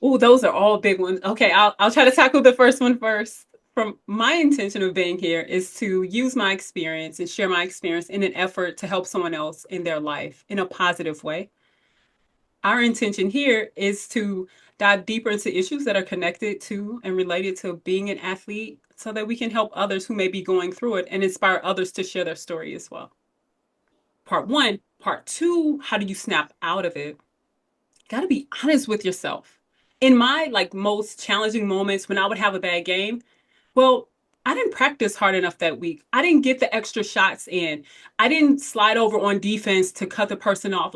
Oh, those are all big ones. Okay, I'll try to tackle the first one first. From my intention of being here is to use my experience and share my experience in an effort to help someone else in their life in a positive way. Our intention here is to dive deeper into issues that are connected to and related to being an athlete so that we can help others who may be going through it and inspire others to share their story as well. Part one. Part two, how do you snap out of it? Got to be honest with yourself. In my most challenging moments when I would have a bad game, well, I didn't practice hard enough that week. I didn't get the extra shots in. I didn't slide over on defense to cut the person off.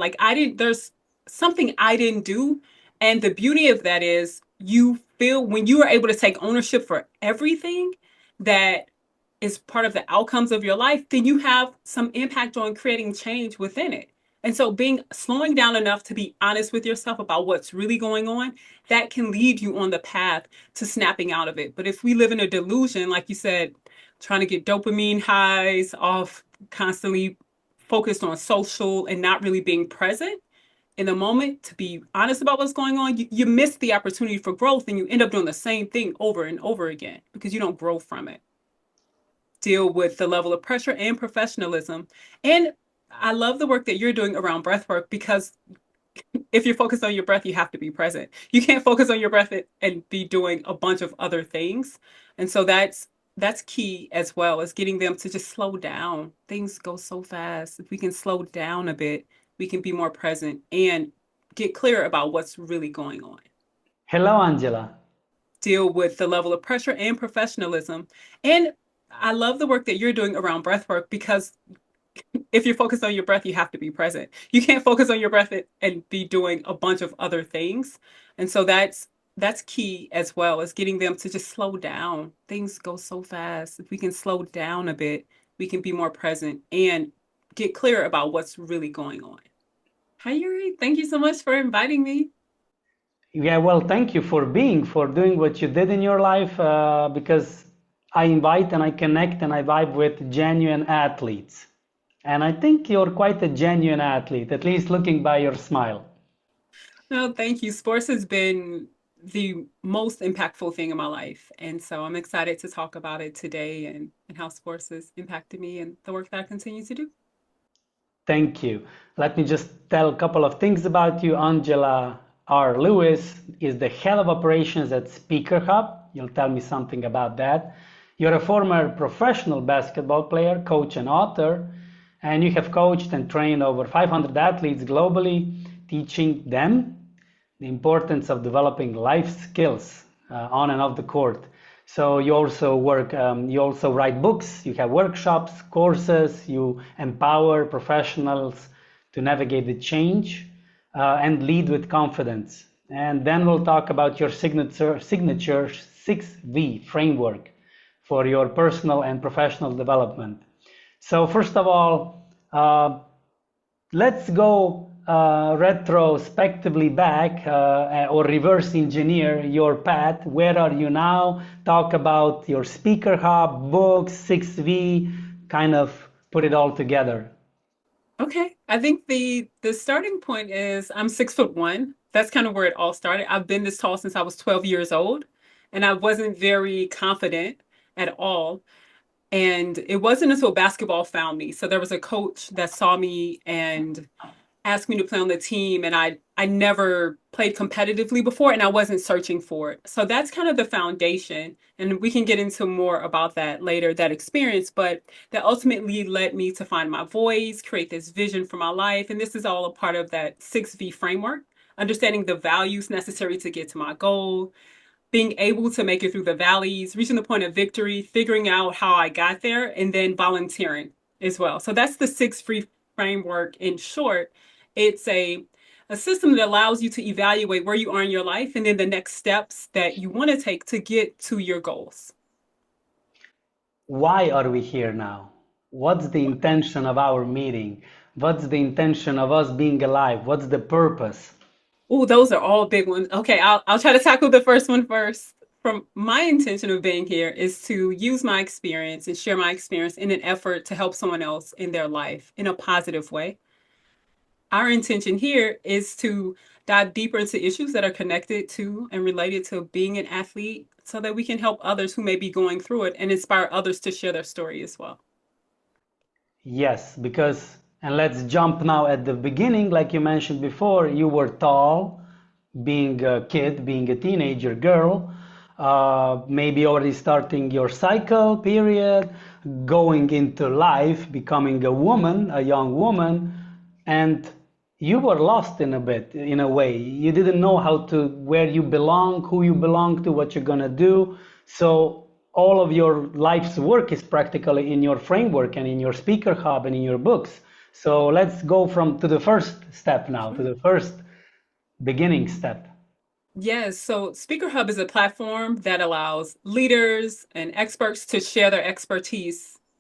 There's something I didn't do. And the beauty of that is you feel when you are able to take ownership for everything that is part of the outcomes of your life, then you have some impact on creating change within it. And so being slowing down enough to be honest with yourself about what's really going on, that can lead you on the path to snapping out of it. But if we live in a delusion, like you said, trying to get dopamine highs off constantly focused on social and not really being present in the moment to be honest about what's going on, you miss the opportunity for growth and you end up doing the same thing over and over again because you don't grow from it. Deal with the level of pressure and professionalism. And I love the work that you're doing around breath work because if you're focused on your breath, you have to be present. You can't focus on your breath and be doing a bunch of other things. And so that's key as well as getting them to just slow down. Things go so fast. If we can slow down a bit, we can be more present and get clear about what's really going on. Hello, Angela. Deal with the level of pressure and professionalism. And I love the work that you're doing around breath work because if you're focused on your breath, you have to be present. You can't focus on your breath and be doing a bunch of other things. And so that's key as well as getting them to just slow down. Things go so fast. If we can slow down a bit, we can be more present and get clear about what's really going on. Hi, Yuri. Thank you so much for inviting me. Yeah, well, thank you for doing what you did in your life because I invite and I connect and I vibe with genuine athletes. And I think you're quite a genuine athlete, at least looking by your smile. No, thank you. Sports has been the most impactful thing in my life. And so I'm excited to talk about it today and how sports has impacted me and the work that I continue to do. Thank you. Let me just tell a couple of things about you. Angela R. Lewis is the head of operations at SpeakerHub. You'll tell me something about that. You're a former professional basketball player, coach, and author, and you have coached and trained over 500 athletes globally, teaching them the importance of developing life skills on and off the court. So you also write books, you have workshops, courses, you empower professionals to navigate the change and lead with confidence. And then we'll talk about your signature 6V framework for your personal and professional development. So first of all, let's go retrospectively back or reverse engineer your path. Where are you now? Talk about your speaker hub, books, 6V, kind of put it all together. Okay. I think the starting point is I'm 6'1". That's kind of where it all started. I've been this tall since I was 12 years old, and I wasn't very confident at all. And it wasn't until basketball found me. So there was a coach that saw me and asked me to play on the team, and I never played competitively before, and I wasn't searching for it. So that's kind of the foundation, and we can get into more about that later, that experience, but that ultimately led me to find my voice, create this vision for my life, and this is all a part of that 6V framework, understanding the values necessary to get to my goal, being able to make it through the valleys, reaching the point of victory, figuring out how I got there, and then volunteering as well. So that's the 6V framework in short. It's a system that allows you to evaluate where you are in your life and then the next steps that you want to take to get to your goals. Why are we here now? What's the intention of our meeting? What's the intention of us being alive? What's the purpose? Oh, those are all big ones. Okay, I'll try to tackle the first one first. From my intention of being here is to use my experience and share my experience in an effort to help someone else in their life in a positive way. Our intention here is to dive deeper into issues that are connected to and related to being an athlete so that we can help others who may be going through it and inspire others to share their story as well. Yes, because, and let's jump now at the beginning, like you mentioned before, you were tall, being a kid, being a teenager girl, maybe already starting your cycle period, going into life, becoming a woman, a young woman, and you were lost in a bit, in a way. You didn't know how to, where you belong, who you belong to, what you're gonna do. So all of your life's work is practically in your framework and in your SpeakerHub and in your books. So let's go from to the first step now, to Sure. the first beginning step. Yes, so SpeakerHub is a platform that allows leaders and experts to share their expertise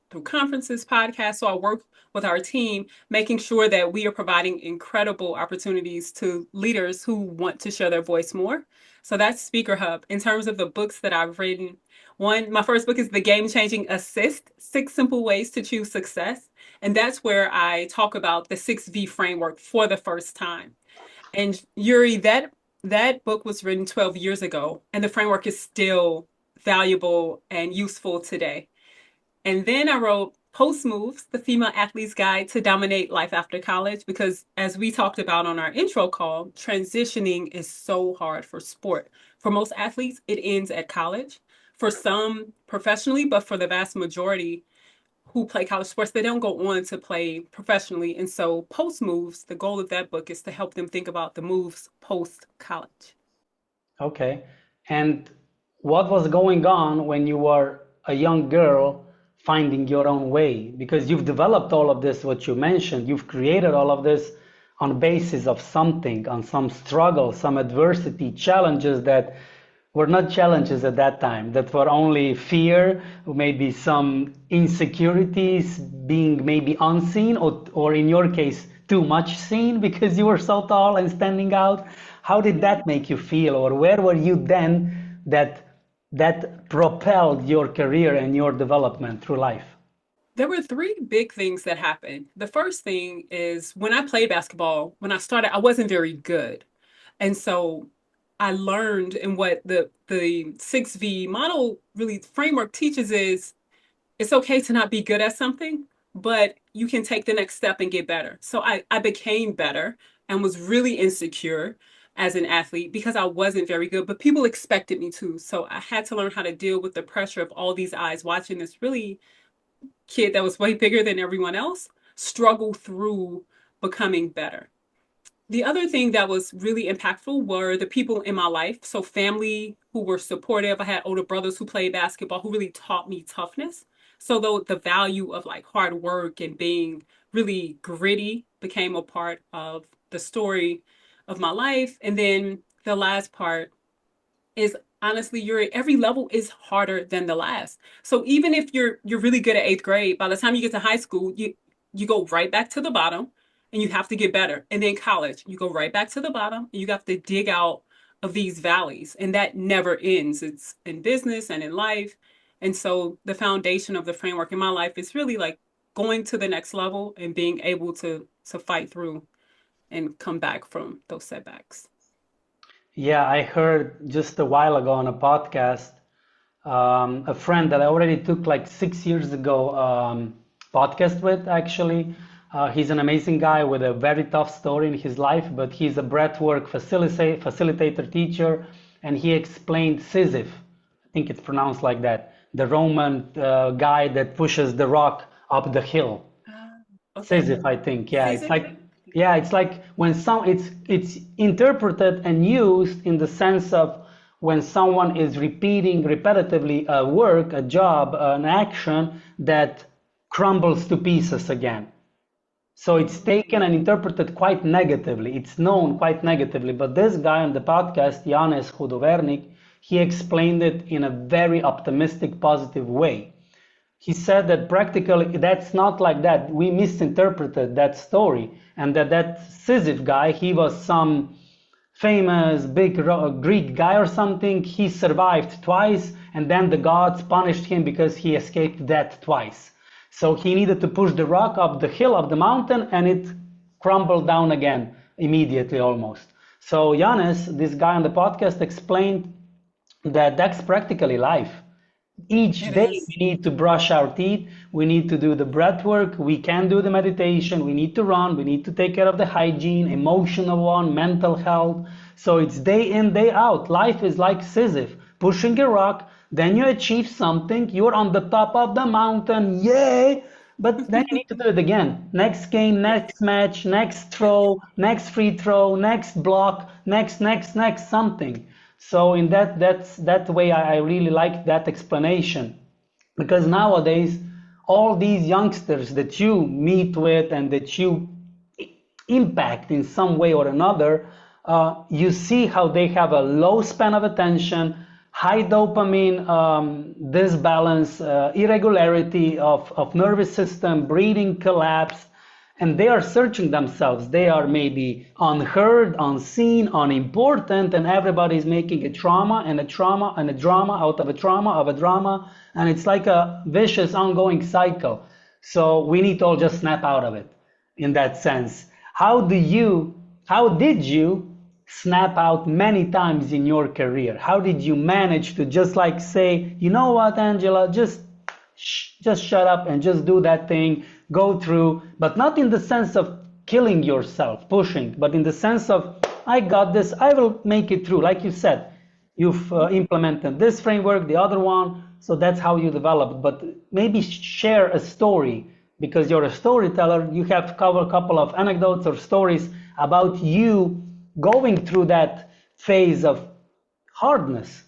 through conferences, podcasts. So I work with our team, making sure that we are providing incredible opportunities to leaders who want to share their voice more. So that's SpeakerHub. In terms of the books that I've written, my first book is The Game Changing Assist: Six Simple Ways to Choose Success. And that's where I talk about the 6V framework for the first time. And Yuri, that book was written 12 years ago, and the framework is still valuable and useful today. And then I wrote Post Moves, the Female Athlete's Guide to Dominate Life After College, because as we talked about on our intro call, transitioning is so hard for sport. For most athletes, it ends at college. For some professionally, but for the vast majority, who play college sports, they don't go on to play professionally. And so, Post Moves, the goal of that book is to help them think about the moves post college. Okay. And what was going on when you were a young girl finding your own way? Because you've developed all of this, what you mentioned, you've created all of this on basis of something, on some struggle, some adversity, challenges that were not challenges at that time, that were only fear, maybe some insecurities being maybe unseen, or in your case, too much seen because you were so tall and standing out. How did that make you feel, or where were you then that propelled your career and your development through life? There were three big things that happened. The first thing is when I played basketball, when I started, I wasn't very good. And so I learned, and what the 6V model really framework teaches is it's okay to not be good at something, but you can take the next step and get better. So I became better and was really insecure as an athlete because I wasn't very good, but people expected me to. So I had to learn how to deal with the pressure of all these eyes watching this really kid that was way bigger than everyone else struggle through becoming better. The other thing that was really impactful were the people in my life. So, family who were supportive. I had older brothers who played basketball who really taught me toughness. So, though the value of like hard work and being really gritty became a part of the story of my life. And then the last part is honestly, every level is harder than the last. So even if you're really good at eighth grade, by the time you get to high school, you go right back to the bottom and you have to get better. And then college, you go right back to the bottom and you have to dig out of these valleys. And that never ends. It's in business and in life. And so the foundation of the framework in my life is really like going to the next level and being able to fight through and come back from those setbacks. Yeah, I heard just a while ago on a podcast, a friend that I already took like 6 years ago podcast with actually. He's an amazing guy with a very tough story in his life, but he's a breathwork facilitator, teacher, and he explained Sisyph. I think it's pronounced like that. The Roman guy that pushes the rock up the hill. Okay. Sisyph, I think. Yeah, it's Caesar? like when it's interpreted and used in the sense of when someone is repeating repetitively a work, a job, an action that crumbles to pieces again. So it's taken and interpreted quite negatively. It's known quite negatively. But this guy on the podcast, Janes Hudovernik, he explained it in a very optimistic, positive way. He said that practically that's not like that. We misinterpreted that story, and that Sisyph guy, he was some famous big Greek guy or something. He survived twice, and then the gods punished him because he escaped death twice. So he needed to push the rock up the hill of the mountain, and it crumbled down again immediately almost. So Yanis, this guy on the podcast, explained that that's practically life. Each It day is. we need to brush our teeth, we need to do the breath work, we can do the meditation, we need to run, we need to take care of the hygiene, emotional one, mental health. So it's day in, day out. Life is like Sisyphus, pushing a rock, then you achieve something, you're on the top of the mountain, yay! But then you need to do it again. Next game, next match, next throw, next free throw, next block, next something. So in that way, I really like that explanation, because nowadays all these youngsters that you meet with and that you impact in some way or another, you see how they have a low span of attention, high dopamine disbalance, irregularity of nervous system, breathing collapse, and they are searching themselves. They are maybe unheard, unseen, unimportant, and everybody's making a trauma and a trauma and a drama out of a trauma of a drama, and it's like a vicious ongoing cycle. So we need to all just snap out of it in that sense. How did you snap out many times in your career? How did you manage to just like say, you know what, Angela, just shut up and just do that thing, go through, but not in the sense of killing yourself, pushing, but in the sense of, I got this, I will make it through. Like you said, you've implemented this framework, the other one, so that's how you developed. But maybe share a story, because you're a storyteller. You have covered a couple of anecdotes or stories about you going through that phase of hardness.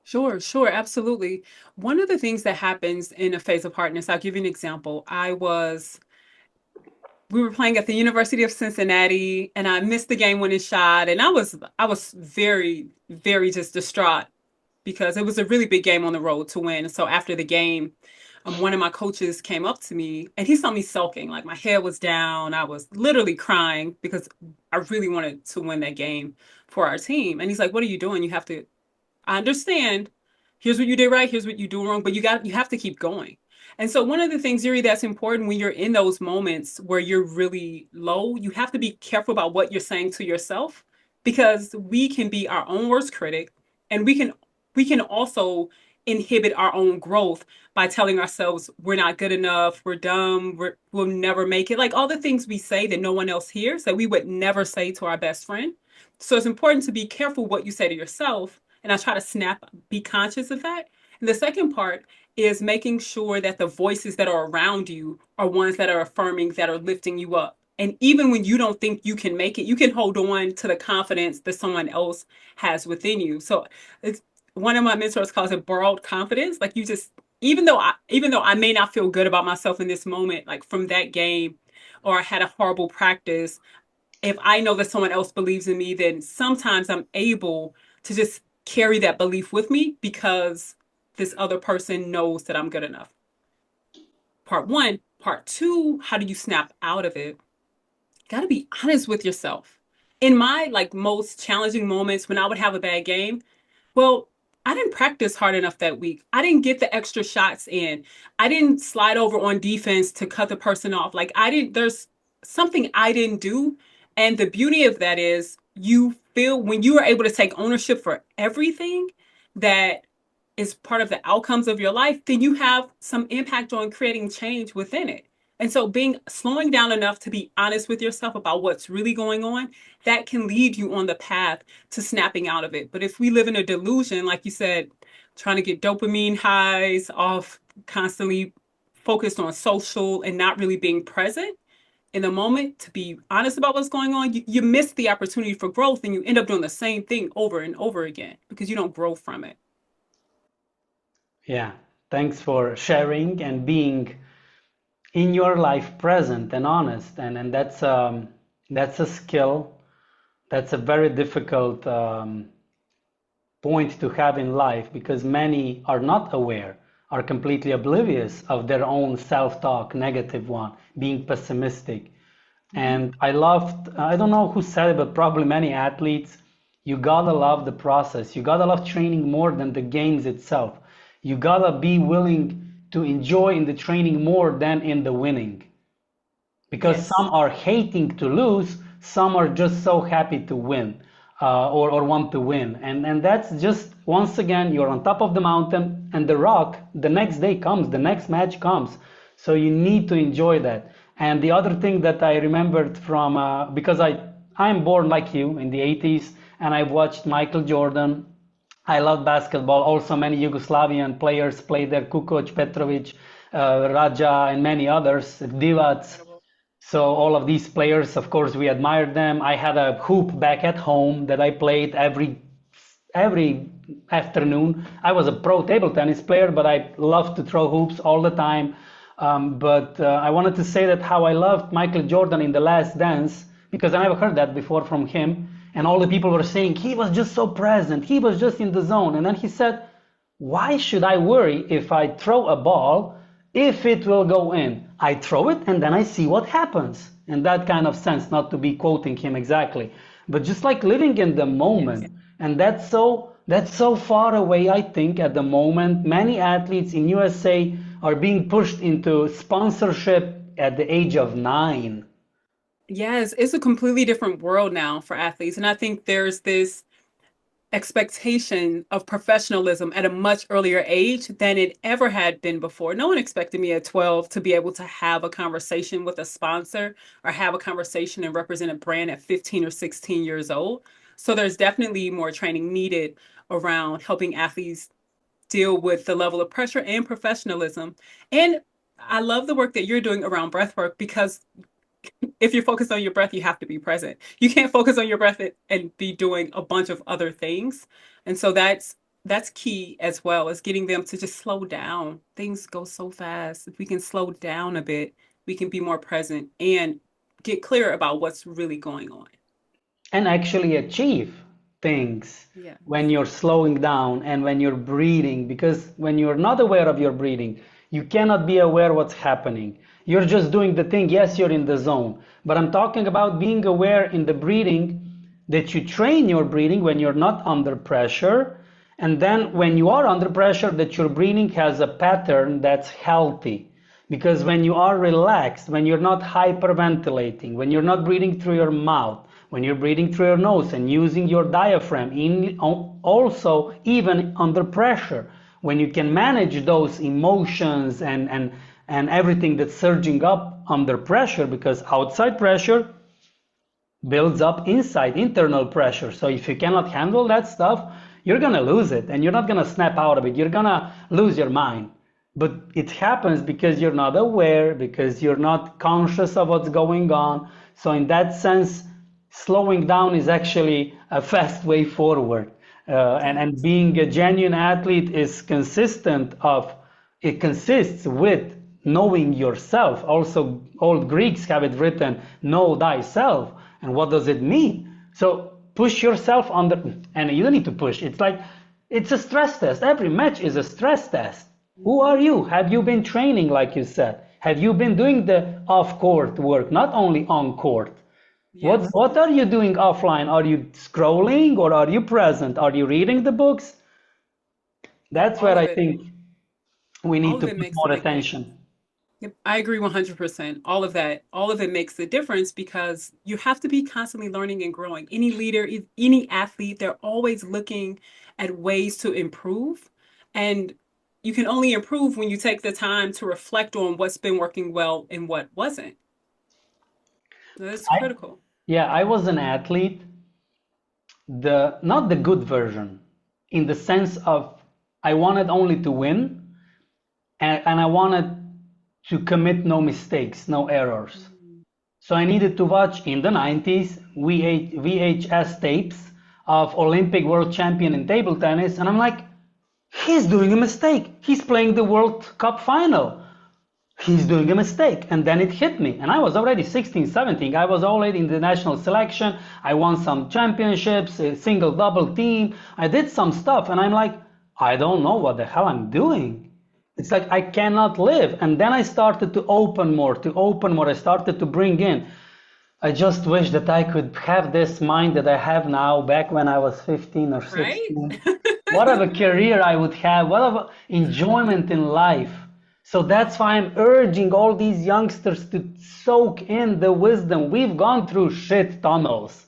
Sure, sure, absolutely. One of the things that happens in a phase of hardness, I'll give you an example. We were playing at the University of Cincinnati and I missed the game winning shot and I was very, very just distraught because it was a really big game on the road to win. So after the game, one of my coaches came up to me and he saw me sulking, like my head was down. I was literally crying because I really wanted to win that game for our team. And he's like, "What are you doing? You have to I understand. Here's what you did right. Here's what you do wrong. But you have to keep going." And so one of the things, Yuri, that's important when you're in those moments where you're really low, you have to be careful about what you're saying to yourself because we can be our own worst critic and we can also inhibit our own growth by telling ourselves we're not good enough, we're dumb, we'll never make it. Like all the things we say that no one else hears that we would never say to our best friend. So it's important to be careful what you say to yourself. And I try to be conscious of that. And the second part is making sure that the voices that are around you are ones that are affirming, that are lifting you up. And even when you don't think you can make it, you can hold on to the confidence that someone else has within you. So it's one of my mentors calls it borrowed confidence. Like you just, even though I may not feel good about myself in this moment, like from that game, or I had a horrible practice, if I know that someone else believes in me, then sometimes I'm able to just carry that belief with me because this other person knows that I'm good enough. Part one. Part two, how do you snap out of it? Got to be honest with yourself. In my like most challenging moments when I would have a bad game, well, I didn't practice hard enough that week. I didn't get the extra shots in. I didn't slide over on defense to cut the person off. Like I didn't, there's something I didn't do. And the beauty of that is you feel when you are able to take ownership for everything that is part of the outcomes of your life, then you have some impact on creating change within it. And so being slowing down enough to be honest with yourself about what's really going on, that can lead you on the path to snapping out of it. But if we live in a delusion, like you said, trying to get dopamine highs off constantly focused on social and not really being present in the moment to be honest about what's going on, you miss the opportunity for growth and you end up doing the same thing over and over again because you don't grow from it. Yeah, thanks for sharing and being in your life present and honest, and that's a skill. That's a very difficult point to have in life, because many are not aware, are completely oblivious of their own self-talk, negative one, being pessimistic. Mm-hmm. And I loved, I don't know who said it, but probably many athletes, you gotta love the process. You gotta love training more than the games itself. You gotta be willing to enjoy in the training more than in the winning. Because Yes. some are hating to lose, some are just so happy to win. or want to win. And that's just, once again, you're on top of the mountain and the rock, the next day comes, the next match comes. So you need to enjoy that. And the other thing that I remembered from, because I'm born like you in the 80s, and I've watched Michael Jordan. I love basketball. Also, many Yugoslavian players played there, Kukoc, Petrovic, Raja, and many others, Divac. Incredible. So all of these players, of course, we admired them. I had a hoop back at home that I played every afternoon. I was a pro table tennis player, but I loved to throw hoops all the time. But I wanted to say that how I loved Michael Jordan in The Last Dance, because I never heard that before from him. And all the people were saying he was just so present, he was just in the zone. And then he said, why should I worry if I throw a ball if it will go in? I throw it and then I see what happens. In that kind of sense, not to be quoting him exactly, but just like living in the Yes. moment. And that's so far away, I think, at the moment. Many athletes in USA are being pushed into sponsorship at the age of 9. Yes, it's a completely different world now for athletes. And I think there's this expectation of professionalism at a much earlier age than it ever had been before. No one expected me at 12 to be able to have a conversation with a sponsor or have a conversation and represent a brand at 15 or 16 years old. So there's definitely more training needed around helping athletes deal with the level of pressure and professionalism. And I love the work that you're doing around breathwork because if you're focused on your breath, you have to be present. You can't focus on your breath and be doing a bunch of other things. And so that's key as well as getting them to just slow down. Things go so fast. If we can slow down a bit, we can be more present and get clear about what's really going on. And actually achieve things Yeah. when you're slowing down and when you're breathing, because when you're not aware of your breathing, you cannot be aware what's happening. You're just doing the thing. Yes, you're in the zone, but I'm talking about being aware in the breathing, that you train your breathing when you're not under pressure, and then when you are under pressure, that your breathing has a pattern that's healthy. Because when you are relaxed, when you're not hyperventilating, when you're not breathing through your mouth, when you're breathing through your nose and using your diaphragm, also even under pressure, when you can manage those emotions and everything that's surging up under pressure, because outside pressure builds up inside internal pressure. So if you cannot handle that stuff, you're gonna lose it and you're not gonna snap out of it. You're gonna lose your mind. But it happens because you're not aware, because you're not conscious of what's going on. So in that sense, slowing down is actually a fast way forward. And Yes. being a genuine athlete is it consists with knowing yourself. Also, old Greeks have it written, know thyself. And what does it mean? So push yourself under, and you don't need to push. It's like, it's a stress test. Every match is a stress test. Who Mhm. are you? Have you been training, like you said? Have you been doing the off-court work, not only on-court? What Yes. what are you doing offline? Are you scrolling or are you present? Are you reading the books? Yep. That's where I think we All need of to it put makes a more big difference. attention. Yep, I agree 100%. All of that, all of it makes a difference because you have to be constantly learning and growing. Any leader, any athlete, they're always looking at ways to improve. And you can only improve when you take the time to reflect on what's been working well and what wasn't. So that's I, critical. yeah, I was an athlete, the not the good version, in the sense of I wanted only to win, and I wanted to commit no mistakes, no errors. Mm. So I needed to watch in the 90s VHS tapes of Olympic world champion in table tennis, and I'm like, he's doing a mistake. He's playing the World Cup final. He's doing a mistake. And then it hit me. And I was already 16, 17. I was already in the national selection. I won some championships, a single double team. I did some stuff. And I'm like, I don't know what the hell I'm doing. It's like I cannot live. And then I started to open more, to open more. I started to bring in. I just wish that I could have this mind that I have now back when I was 15 or Right? 16. What of a career I would have, what of enjoyment in life. So that's why I'm urging all these youngsters to soak in the wisdom. We've gone through shit tunnels.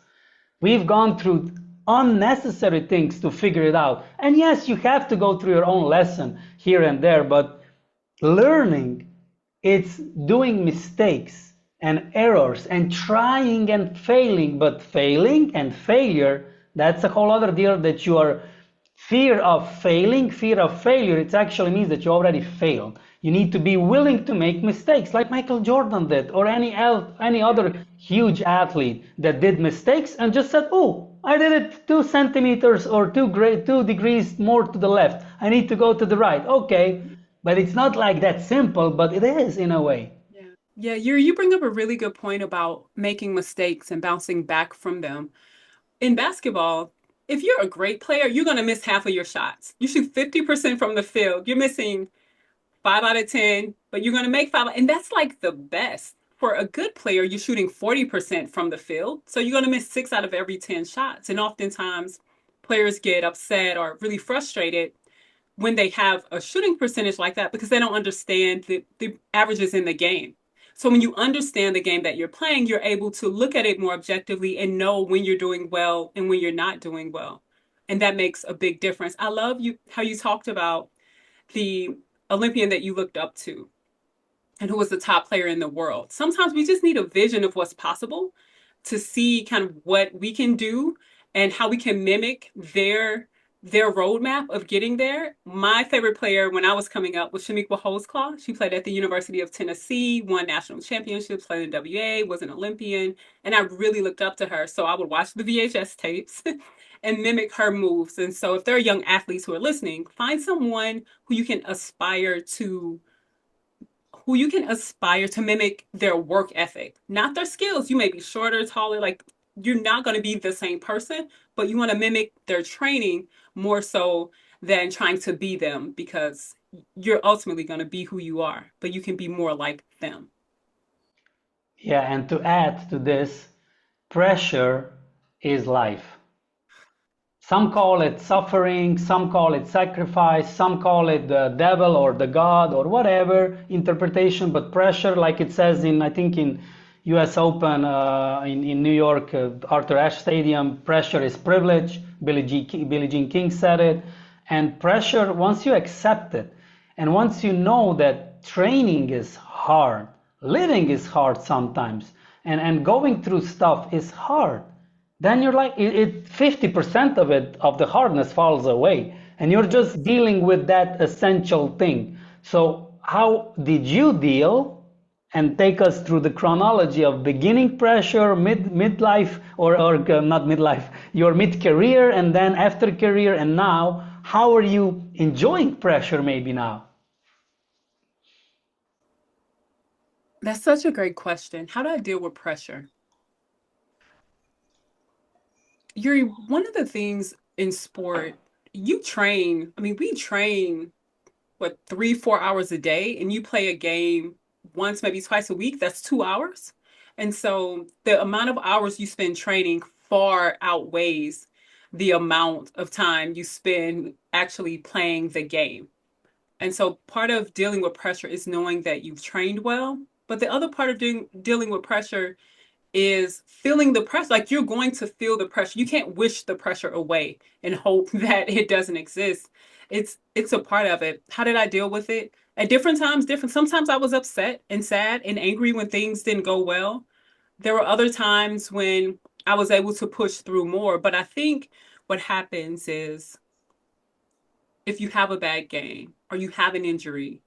We've gone through unnecessary things to figure it out. And yes, you have to go through your own lesson here and there, but learning, it's doing mistakes and errors and trying and failing, but failing and failure, that's a whole other deal that you are fear of failing, fear of failure. It actually means that you already failed. You need to be willing to make mistakes like Michael Jordan did, or any other huge athlete that did mistakes and just said, oh, I did it 2 centimeters or 2 degrees more to the left. I need to go to the right. Okay, but it's not like that simple, but it is in a way. Yeah. Yeah, you bring up a really good point about making mistakes and bouncing back from them. In basketball, if you're a great player, you're going to miss half of your shots. You shoot 50% from the field. You're missing 5 out of 10, but you're going to make five. And that's like the best. For a good player, you're shooting 40% from the field. So you're going to miss 6 out of every 10 shots. And oftentimes, players get upset or really frustrated when they have a shooting percentage like that because they don't understand the averages in the game. So when you understand the game that you're playing, you're able to look at it more objectively and know when you're doing well and when you're not doing well. And that makes a big difference. I love you how you talked about the Olympian that you looked up to and who was the top player in the world. Sometimes we just need a vision of what's possible to see kind of what we can do and how we can mimic their roadmap of getting there. My favorite player when I was coming up was Shaniqua Holdsclaw. She played at the University of Tennessee, won national championships, played in WA, was an Olympian, and I really looked up to her. So I would watch the VHS tapes and mimic her moves. And so if there are young athletes who are listening, find someone who you can aspire to mimic their work ethic, not their skills. You may be shorter, taller, like you're not going to be the same person, but you want to mimic their training more so than trying to be them because you're ultimately going to be who you are, but you can be more like them. Yeah, and to add to this, pressure is life. Some call it suffering, some call it sacrifice, some call it the devil or the God or whatever interpretation, but pressure, like it says in, I think in US Open in New York, Arthur Ashe Stadium, pressure is privilege. Billie Jean King said it. And pressure, once you accept it, and once you know that training is hard, living is hard sometimes, and going through stuff is hard, then you're like 50% of it, of the hardness falls away and you're just dealing with that essential thing. So how did you deal, and take us through the chronology of beginning pressure, midlife, or not midlife, your mid-career, and then after career, and now how are you enjoying pressure maybe now? That's such a great question. How do I deal with pressure? Yuri, one of the things in sport, you train, I mean, we train what 3 4 hours a day and you play a game once maybe twice a week. That's 2 hours. And so the amount of hours you spend training far outweighs the amount of time you spend actually playing the game. And so part of dealing with pressure is knowing that you've trained well, but the other part of dealing with pressure is feeling the pressure. Like you're going to feel the pressure. You can't wish the pressure away and hope that it doesn't exist. It's a part of it. How did I deal with it? At different times, different. Sometimes I was upset and sad and angry when things didn't go well. There were other times when I was able to push through more. But I think what happens is if you have a bad game or you have an injury,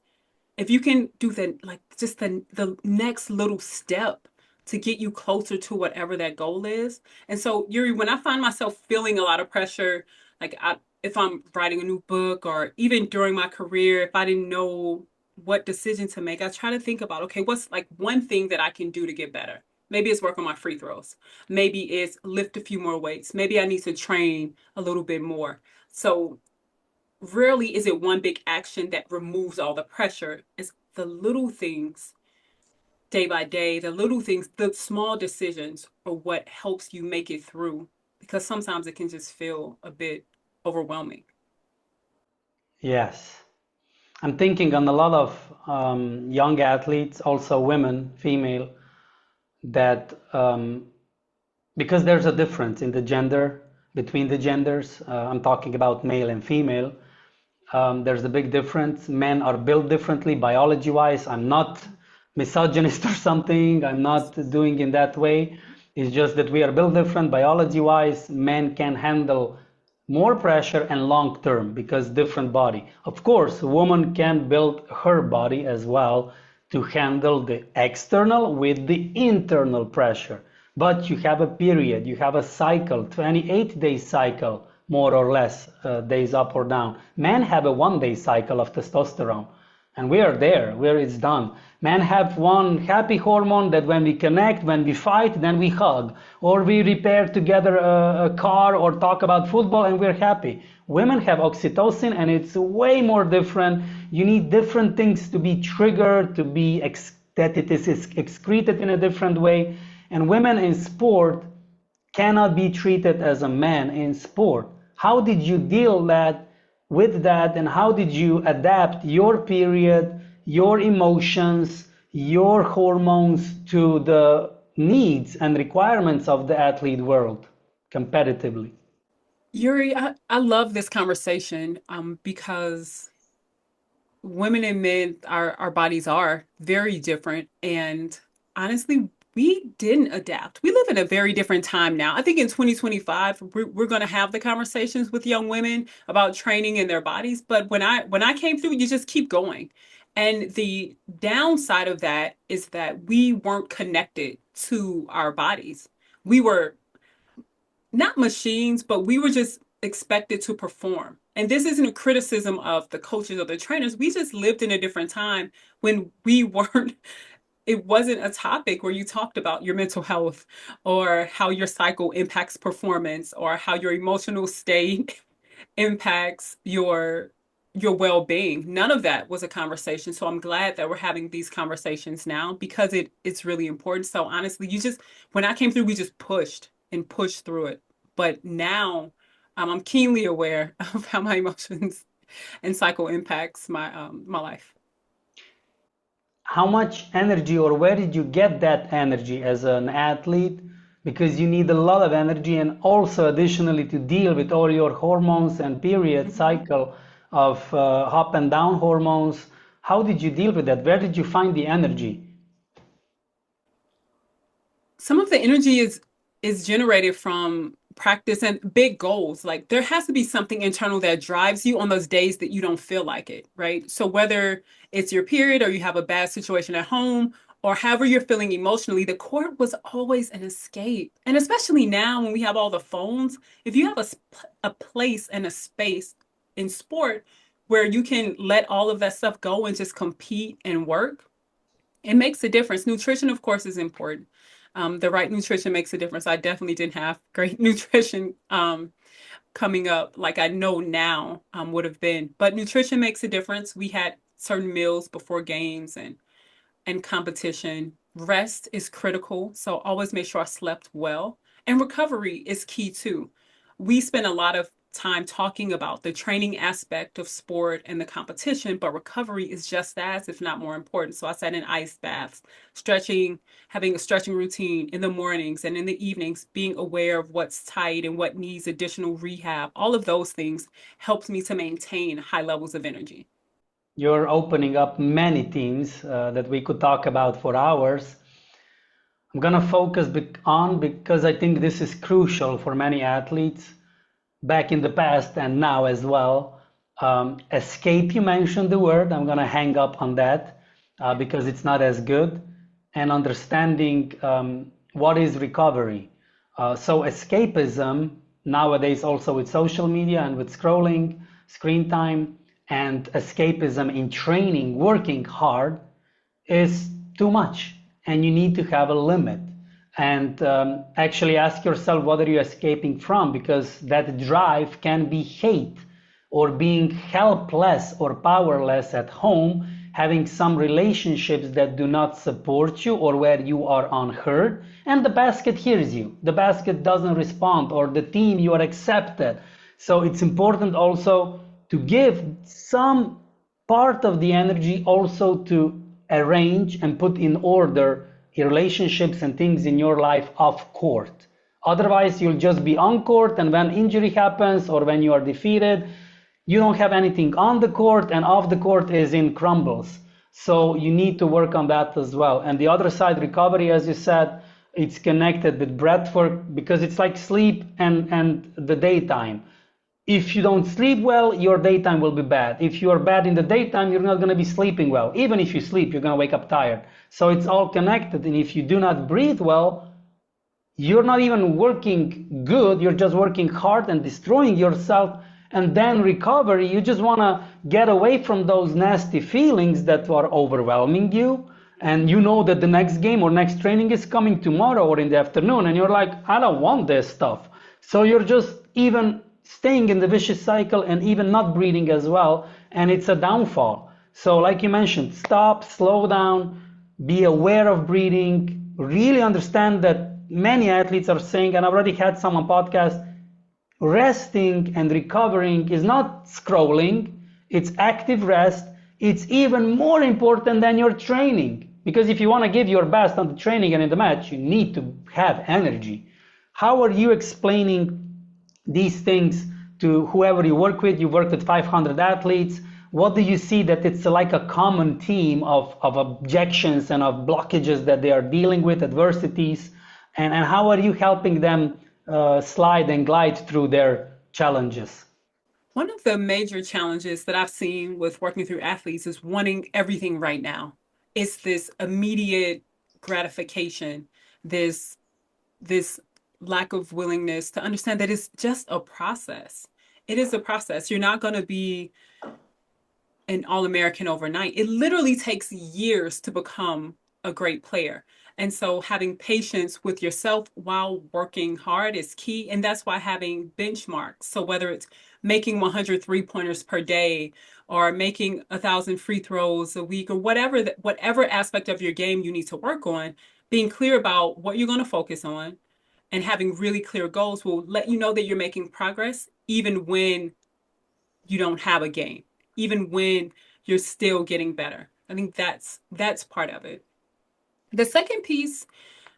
if you can do the like just the next little step to get you closer to whatever that goal is. And so Yuri, when I find myself feeling a lot of pressure, if I'm writing a new book or even during my career, if I didn't know what decision to make, I try to think about, okay, what's like one thing that I can do to get better? Maybe it's work on my free throws. Maybe it's lift a few more weights. Maybe I need to train a little bit more. So rarely is it one big action that removes all the pressure. It's the little things day by day, the little things, the small decisions are what helps you make it through because sometimes it can just feel a bit overwhelming. Yes. I'm thinking on a lot of young athletes, also women, female, that because there's a difference in the gender between the genders. I'm talking about male and female. There's a big difference. Men are built differently biology wise. I'm not misogynist or something. I'm not doing in that way. It's just that we are built different biology wise. Men can handle more pressure and long term because different body. Of course, a woman can build her body as well to handle the external with the internal pressure. But you have a period, you have a cycle, 28-day cycle, more or less, days up or down. Men have a 1 day cycle of testosterone. And we are there, where it's done. Men have one happy hormone that when we connect, when we fight, then we hug. Or we repair together a car or talk about football and we're happy. Women have oxytocin and it's way more different. You need different things to be triggered, to be that it is excreted in a different way. And women in sport cannot be treated as a man in sport. How did you deal with that, and how did you adapt your period, your emotions, your hormones to the needs and requirements of the athlete world competitively? Yuri, I love this conversation because women and men, our bodies are very different. And honestly, we didn't adapt. We live in a very different time now. I think in 2025, we're going to have the conversations with young women about training in their bodies. But when I came through, you just keep going. And the downside of that is that we weren't connected to our bodies. We were not machines, but we were just expected to perform. And this isn't a criticism of the coaches or the trainers. We just lived in a different time when we weren't, it wasn't a topic where you talked about your mental health or how your cycle impacts performance or how your emotional state impacts your well-being. None of that was a conversation. So I'm glad that we're having these conversations now because it's really important. So honestly, when I came through, we just pushed and pushed through it. But now I'm keenly aware of how my emotions and cycle impacts my life. How much energy, or where did you get that energy as an athlete? Because you need a lot of energy, and also additionally to deal with all your hormones and period Mhm. cycle of up and down hormones. How did you deal with that? Where did you find the energy? Some of the energy is generated from practice and big goals. Like there has to be something internal that drives you on those days that you don't feel like it, right? So whether it's your period or you have a bad situation at home or however you're feeling emotionally, the court was always an escape. And especially now when we have all the phones, if you have a place and a space in sport where you can let all of that stuff go and just compete and work, it makes a difference. Nutrition, of course, is important. The right nutrition makes a difference. I definitely didn't have great nutrition coming up like I know now would have been. But nutrition makes a difference. We had certain meals before games and competition. Rest is critical. So always make sure I slept well. And recovery is key too. We spend a lot of time talking about the training aspect of sport and the competition, but recovery is just as, if not more important. So I sat in ice baths, stretching, having a stretching routine in the mornings and in the evenings, being aware of what's tight and what needs additional rehab. All of those things helps me to maintain high levels of energy. You're opening up many themes that we could talk about for hours. I'm gonna focus on because I think this is crucial for many athletes back in the past and now as well. Escape, you mentioned the word. I'm gonna hang up on that because it's not as good. And understanding what is recovery. So escapism nowadays, also with social media and with scrolling, screen time, and escapism in training, working hard, is too much, and you need to have a limit. And actually ask yourself, what are you escaping from? Because that drive can be hate, or being helpless or powerless at home, having some relationships that do not support you or where you are unheard, and the basket hears you, the basket doesn't respond, or the team, you are accepted. So it's important also to give some part of the energy also to arrange and put in order relationships and things in your life off court, Otherwise, you'll just be on court, and when injury happens or when you are defeated, you don't have anything on the court, and off the court is in crumbles. So you need to work on that as well. And the other side, recovery, as you said, it's connected with breathwork, because it's like sleep and the daytime. If you don't sleep well, your daytime will be bad. If you are bad in the daytime, you're not going to be sleeping well. Even if you sleep, you're going to wake up tired. So it's all connected. And if you do not breathe well, you're not even working good. You're just working hard and destroying yourself. And then recovery, you just want to get away from those nasty feelings that are overwhelming you. And you know that the next game or next training is coming tomorrow or in the afternoon. And you're like, I don't want this stuff. So you're just even staying in the vicious cycle and even not breathing as well, and it's a downfall. So like you mentioned, stop, slow down, be aware of breathing, really understand that many athletes are saying, and I already had some on podcast, resting and recovering is not scrolling, it's active rest. It's even more important than your training, because if you want to give your best on the training and in the match, you need to have energy. How are you explaining these things to whoever you work with? You work with 500 athletes. What do you see that it's like a common theme of objections and of blockages that they are dealing with, adversities, and how are you helping them slide and glide through their challenges? One of the major challenges that I've seen with working through athletes is wanting everything right now. It's this immediate gratification, this lack of willingness to understand that it's just a process. It is a process. You're not going to be an All-American overnight. It literally takes years to become a great player. And so having patience with yourself while working hard is key. And that's why having benchmarks. So whether it's making 100 3-pointers per day or making 1,000 free throws a week or whatever aspect of your game you need to work on, being clear about what you're going to focus on and having really clear goals will let you know that you're making progress even when you don't have a game, even when you're still getting better. I think that's part of it. The second piece,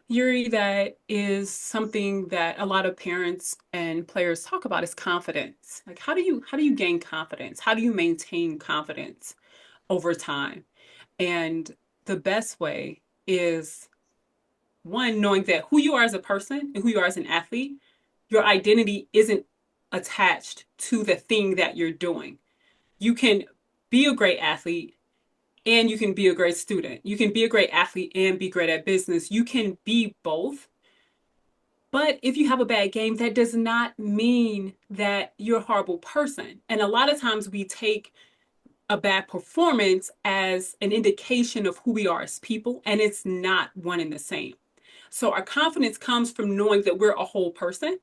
Yuri, that is something that a lot of parents and players talk about is confidence. Like how do you gain confidence? How do you maintain confidence over time? And the best way is one, knowing that who you are as a person and who you are as an athlete, your identity isn't attached to the thing that you're doing. You can be a great athlete and you can be a great student. You can be a great athlete and be great at business. You can be both. But if you have a bad game, that does not mean that you're a horrible person. And a lot of times we take a bad performance as an indication of who we are as people, and it's not one and the same. So our confidence comes from knowing that we're a whole person,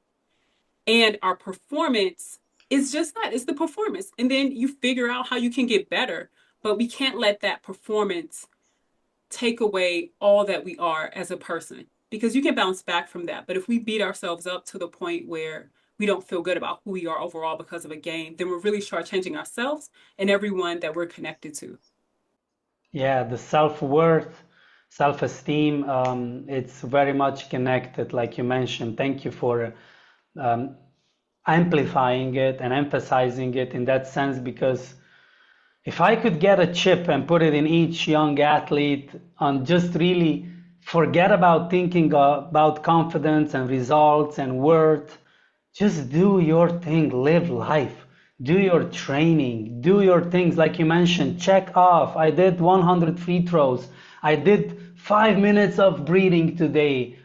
and our performance is just that, it's the performance. And then you figure out how you can get better, but we can't let that performance take away all that we are as a person, because you can bounce back from that. But if we beat ourselves up to the point where we don't feel good about who we are overall because of a game, then we're really shortchanging ourselves and everyone that we're connected to. Yeah, the self-worth, self-esteem, it's very much connected, like you mentioned. Thank you for um, amplifying it and emphasizing it in that sense, because if I could get a chip and put it in each young athlete and just really forget about thinking about confidence and results and worth, just do your thing, live life, do your training, do your things like you mentioned, check off. I did 100 free throws. I did 5 minutes of breathing today,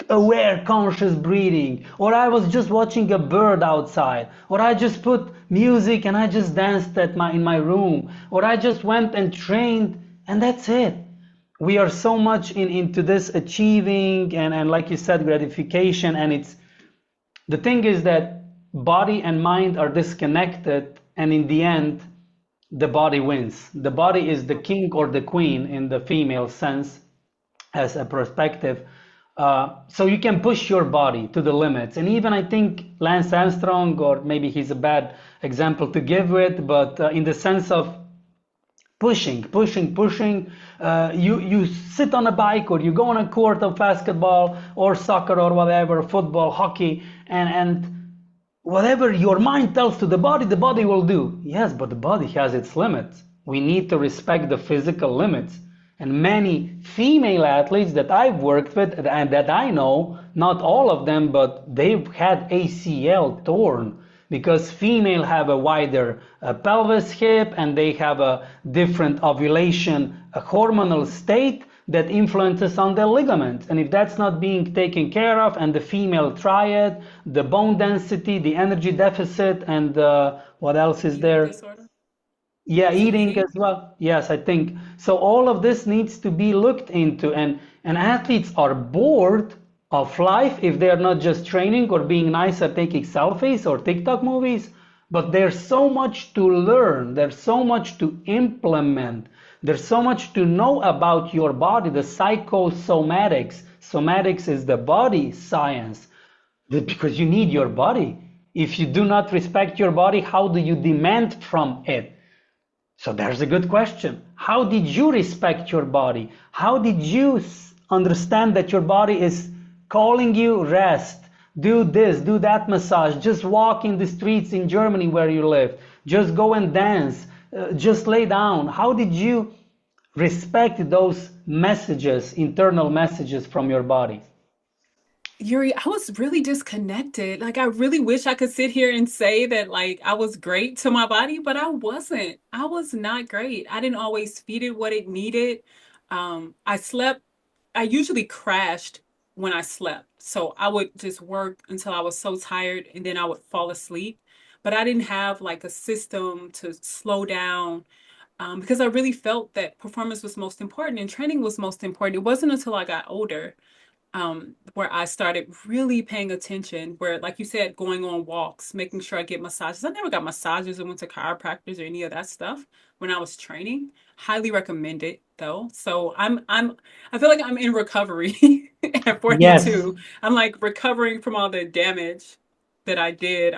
aware, conscious breathing, or I was just watching a bird outside, or I just put music and I just danced in my room, or I just went and trained, and that's it. We are so much into this achieving and like you said, gratification, and it's the thing is that body and mind are disconnected, and in the end, the body wins. The body is the king or the queen in the female sense as a perspective. So you can push your body to the limits. And even I think Lance Armstrong, or maybe he's a bad example to give with, but in the sense of pushing. You sit on a bike or you go on a court of basketball or soccer or whatever, football, hockey, and whatever your mind tells to the body will do. Yes, but the body has its limits. We need to respect the physical limits. And many female athletes that I've worked with and that I know, not all of them, but they've had ACL torn because female have a wider pelvis hip and they have a different ovulation, a hormonal state that influences on their ligaments. And if that's not being taken care of, and the female triad, the bone density, the energy deficit, and what else is Eating there? disorder, Yeah, eating PCOD. as well. Yes, I think so. All of this needs to be looked into, and athletes are bored of life if they are not just training or being nice at taking selfies or TikTok movies. But there's so much to learn. There's so much to implement. There's so much to know about your body. The psychosomatics. Somatics is the body science because you need your body. If you do not respect your body, how do you demand from it? So there's a good question. How did you respect your body? How did you understand that your body is calling you rest? Do this, do that massage, just walk in the streets in Germany where you live, just go and dance, just lay down. How did you respect those messages, internal messages from your body? Yuri, I was really disconnected. Like, I really wish I could sit here and say that, like, I was great to my body, but I wasn't. I was not great. I didn't always feed it what it needed. I slept, I usually crashed when I slept. So I would just work until I was so tired and then I would fall asleep. But I didn't have like a system to slow down because I really felt that performance was most important and training was most important. It wasn't until I got older where I started really paying attention, where, like you said, going on walks, making sure I get massages. I never got massages or went to chiropractors or any of that stuff when I was training. Highly recommend it though. So I feel like I'm in recovery at Yes, 42. I'm like recovering from all the damage that I did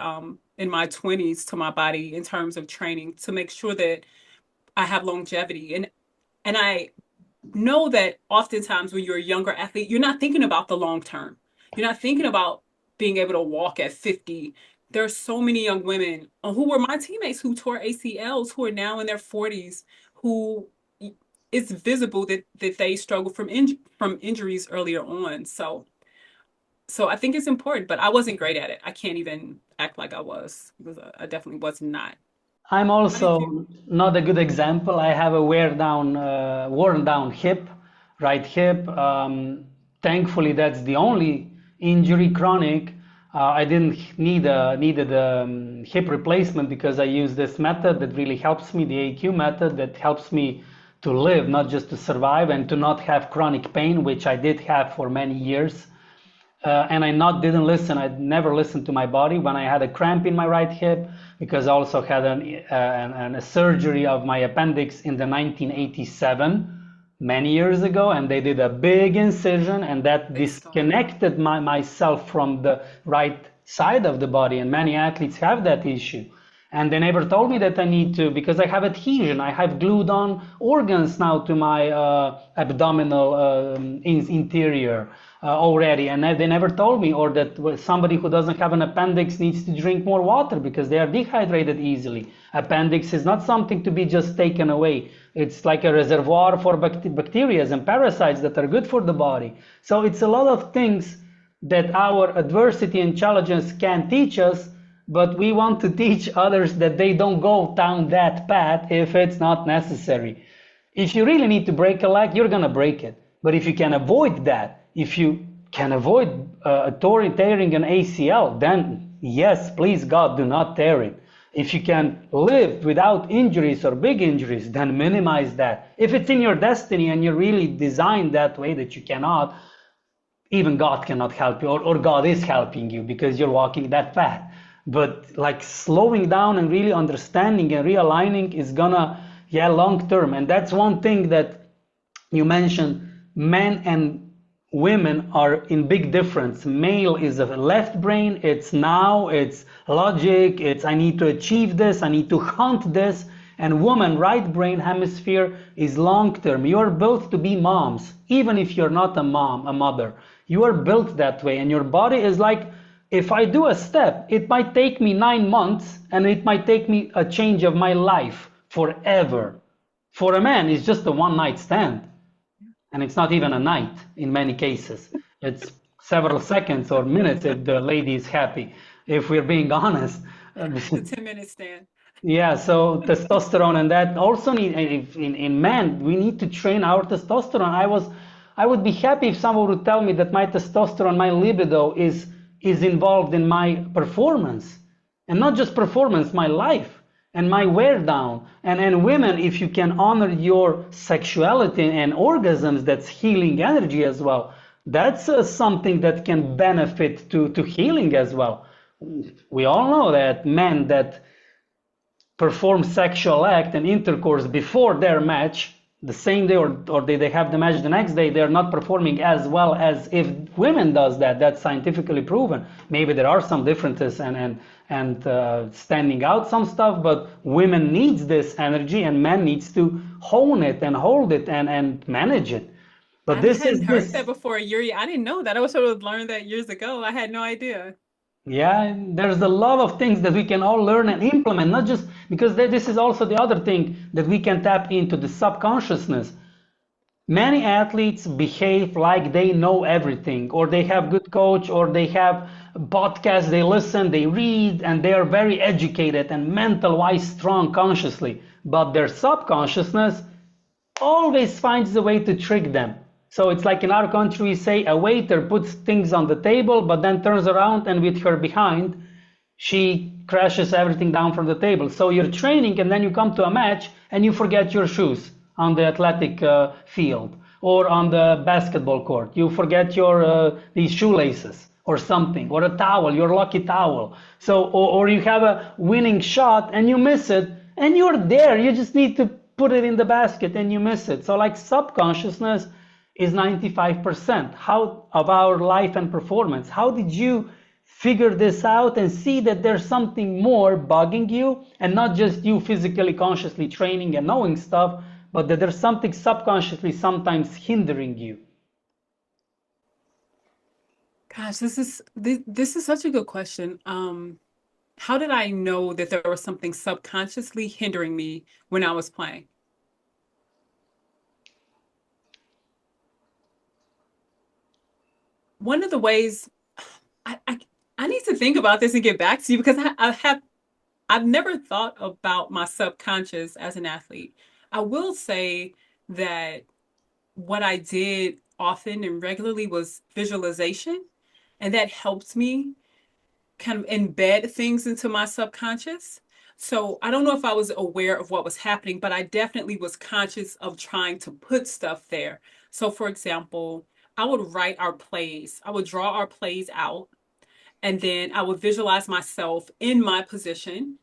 in my 20s to my body in terms of training to make sure that I have longevity. And I know that oftentimes when you're a younger athlete, you're not thinking about the long term. You're not thinking about being able to walk at 50. There's so many young women who were my teammates who tore ACLs, who are now in their 40s, who it's visible that they struggle from injuries earlier on. So I think it's important, but I wasn't great at it. I can't even act like I was because I definitely was not. I'm How did you? also not a good example. I have a worn down hip, right hip. Thankfully, that's the only injury chronic. I didn't needed a hip replacement because I use this method that really helps me, the AQ method that helps me to live, not just to survive and to not have chronic pain, which I did have for many years. And I not didn't listen. I never listened to my body when I had a cramp in my right hip because I also had a surgery of my appendix in the 1987 many years ago, and they did a big incision, and that Big scar. disconnected myself from the right side of the body. And many athletes have that issue. And they never told me that I need to, because I have adhesion. I have glued on organs now to my abdominal interior already. And they never told me, or that somebody who doesn't have an appendix needs to drink more water because they are dehydrated easily. Appendix is not something to be just taken away. It's like a reservoir for bacteria and parasites that are good for the body. So it's a lot of things that our adversity and challenges can teach us, but we want to teach others that they don't go down that path if it's not necessary. If you really need to break a leg, you're gonna break it. But if you can avoid that, if you can avoid tearing an ACL, then yes, please God, do not tear it. If you can live without injuries or big injuries, then minimize that. If it's in your destiny and you're really designed that way that you cannot, even God cannot help you, or God is helping you because you're walking that path. But like slowing down and really understanding and realigning is gonna, yeah, long term. And that's one thing that you mentioned. Men and women are in big difference. Male is a left brain, it's now, it's logic, it's I need to achieve this, I need to hunt this. And woman, right brain hemisphere is long term. You are built to be moms, even if you're not a mom, a mother. You are built that way, and your body is like, if I do a step, it might take me 9 months, and it might take me a change of my life forever. For a man, it's just a one night stand. And it's not even a night in many cases. It's several seconds or minutes if the lady is happy, if we're being honest. The 10-minute stand. Yeah, so testosterone and that also need in men, we need to train our testosterone. I would be happy if someone would tell me that my testosterone, my libido is involved in my performance, and not just performance, my life and my wear down. And women, if you can honor your sexuality and orgasms, that's healing energy as well. That's something that can benefit to healing as well. We all know that men that perform sexual act and intercourse before their match the same day, or they have the match the next day, they're not performing as well as if women does that. That's scientifically proven. Maybe there are some differences and standing out some stuff, but women needs this energy and men needs to hone it and hold it and manage it. But I this is hadn't heard that this. before, Yuri. I didn't know that. I was sort of learned that years ago. I had no idea. Yeah, there's a lot of things that we can all learn and implement, not just because this is also the other thing that we can tap into the subconsciousness. Many athletes behave like they know everything, or they have good coach, or they have podcasts, they listen, they read, and they are very educated and mental wise strong consciously. But their subconsciousness always finds a way to trick them. So it's like in our country, we say a waiter puts things on the table, but then turns around and with her behind, she crashes everything down from the table. So you're training and then you come to a match and you forget your shoes on the athletic field or on the basketball court. You forget your these shoelaces or something, or a towel, your lucky towel. So or you have a winning shot and you miss it, and you're there. You just need to put it in the basket and you miss it. So like subconsciousness is 95% how of our life and performance. How did you figure this out and see that there's something more bugging you, and not just you physically consciously training and knowing stuff, but that there's something subconsciously sometimes hindering you? Gosh, this is such a good question. How did I know that there was something subconsciously hindering me when I was playing? One of the ways I, I, I need to think about this and get back to you because I've never thought about my subconscious as an athlete. I will say that what I did often and regularly was visualization, and that helped me kind of embed things into my subconscious. So I don't know if I was aware of what was happening, but I definitely was conscious of trying to put stuff there. So, for example, I would write our plays, I would draw our plays out, and then I would visualize myself in my position,